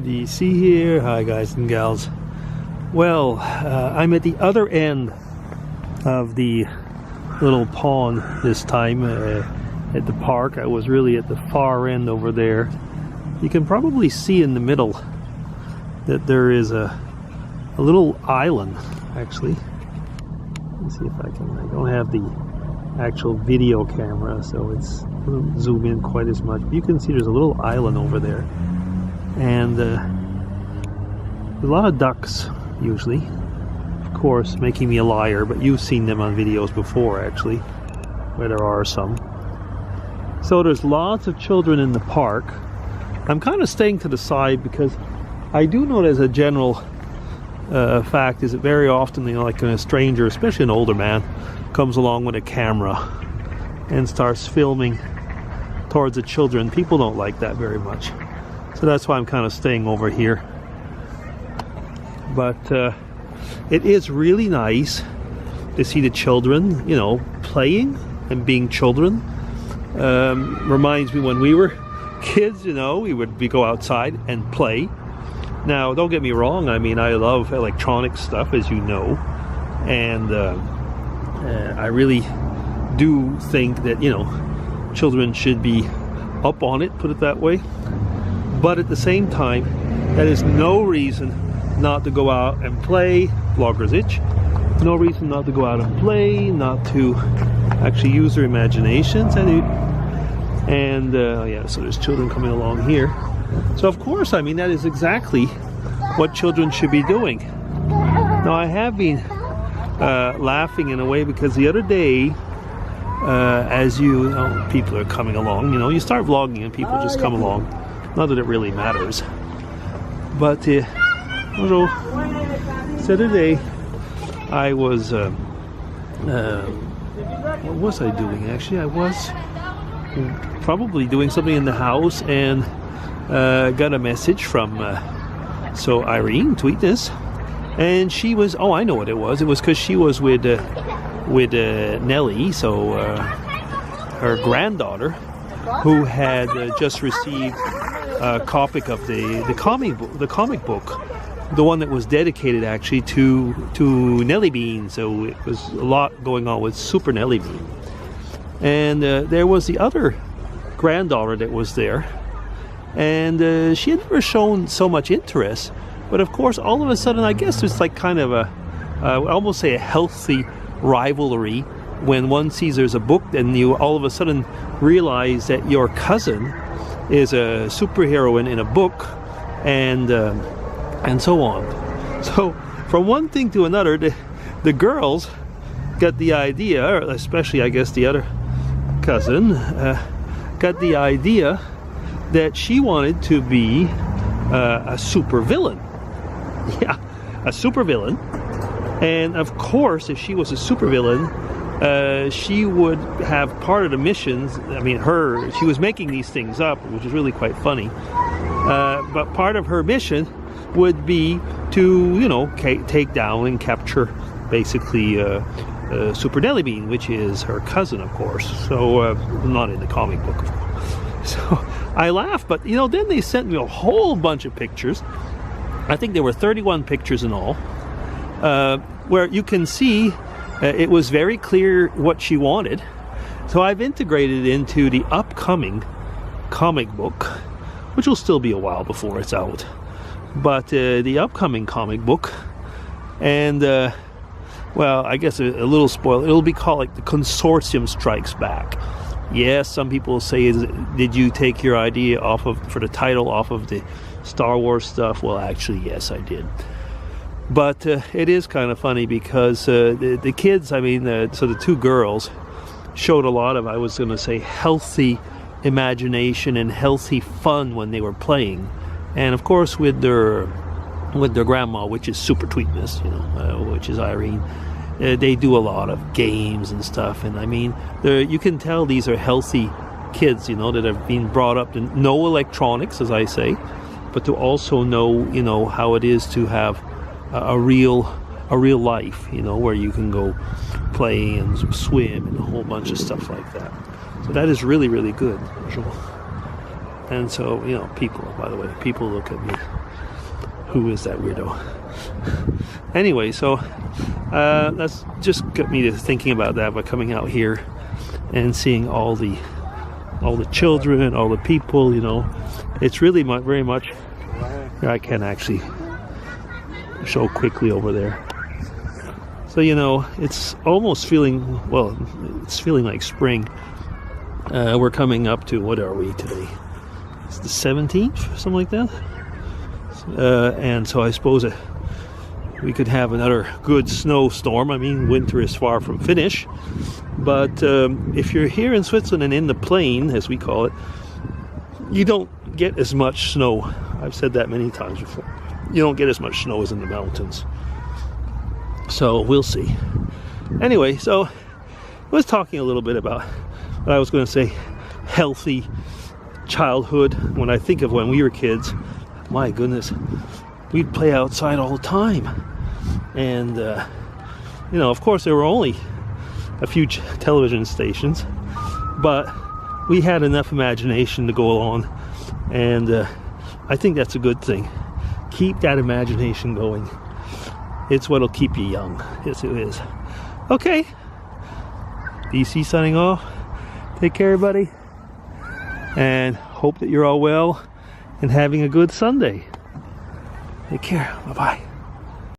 Do you see here? Hi guys and gals. Well, I'm at the other end of the little pond this time at the park. I was really at the far end over there. You can probably see in the middle that there is a little island, actually. Let's see if I don't have the actual video camera, so it doesn't zoom in quite as much. But you can see there's a little island over there. And a lot of ducks, usually. Of course, making me a liar, but you've seen them on videos before, actually, where there are some. So there's lots of children in the park. I'm kind of staying to the side because I do know as a general fact is that very often, you know, like a stranger, especially an older man, comes along with a camera and starts filming towards the children. People don't like that very much. So that's why I'm kind of staying over here. But it is really nice to see the children, you know, playing and being children. Reminds me when we were kids, you know, we would go outside and play. Now, don't get me wrong, I mean, I love electronic stuff, as you know. And I really do think that, you know, children should be up on it, put it that way. But at the same time, that is no reason not to go out and play. Vlogger's itch. No reason not to go out and play, not to actually use their imaginations. And yeah, so there's children coming along here. So of course, I mean, that is exactly what children should be doing. Now, I have been laughing in a way because the other day, as you know, people are coming along. You know, you start vlogging and people just come along. Not that it really matters, but bonjour. Saturday, I was what was I doing? Actually, I was probably doing something in the house and got a message from Irene, Tweetness, and she was. Oh, I know what it was. It was because she was with Nellie, so her granddaughter, who had just received a copy of the comic book, the one that was dedicated actually to Nellie Bean. So it was a lot going on with Super Nellie Bean. And there was the other granddaughter that was there, and she had never shown so much interest. But of course, all of a sudden, I guess it's like kind of I almost say a healthy rivalry. When one sees there's a book, then you all of a sudden realize that your cousin is a superheroine in a book, and so on. So from one thing to another, the girls got the idea, or especially I guess the other cousin, got the idea that she wanted to be a supervillain. Yeah, a supervillain. And of course, if she was a supervillain, she would have part of the missions. I mean, she was making these things up, which is really quite funny. But part of her mission would be to, you know, take down and capture basically Super Nellie Bean, which is her cousin, of course. So, not in the comic book, of course. So I laughed, but you know, then they sent me a whole bunch of pictures. I think there were 31 pictures in all, where you can see it was very clear what she wanted. So I've integrated it into the upcoming comic book, which will still be a while before it's out. But the upcoming comic book, and well, I guess a little spoiler, it'll be called like The Consortium Strikes Back. Yes, some people say, did you take your idea for the title off of the Star Wars stuff? Well, actually, yes, I did. But it is kind of funny because the kids, I mean, so the two girls showed a lot of, I was going to say, healthy imagination and healthy fun when they were playing. And of course, with their grandma, which is Super Tweetness, you know, which is Irene, they do a lot of games and stuff. And I mean, you can tell these are healthy kids, you know, that have been brought up to know electronics, as I say, but to also know, you know, how it is to have a real life, you know, where you can go play and swim and a whole bunch of stuff like that. So that is really, really good. And so, you know, people, by the way, people look at me. Who is that weirdo? Anyway, so that's just got me to thinking about that by coming out here and seeing all the children, all the people, you know. It's really very much, I can actually show quickly over there. So, you know, it's almost feeling, well, it's feeling like spring. We're coming up to, what are we today? It's the 17th, something like that. And so I suppose we could have another good snowstorm. I mean, winter is far from finished. But if you're here in Switzerland and in the plain, as we call it, you don't get as much snow. I've said that many times before. You don't get as much snow as in the mountains. So we'll see. Anyway, so I was talking a little bit about what I was going to say, healthy childhood. When I think of when we were kids, my goodness, we'd play outside all the time. And, you know, of course, there were only a few television stations, but we had enough imagination to go along. And I think that's a good thing. Keep that imagination going. It's what'll keep you young. Yes, it is. Okay. DC signing off. Take care, everybody. And hope that you're all well and having a good Sunday. Take care. Bye-bye.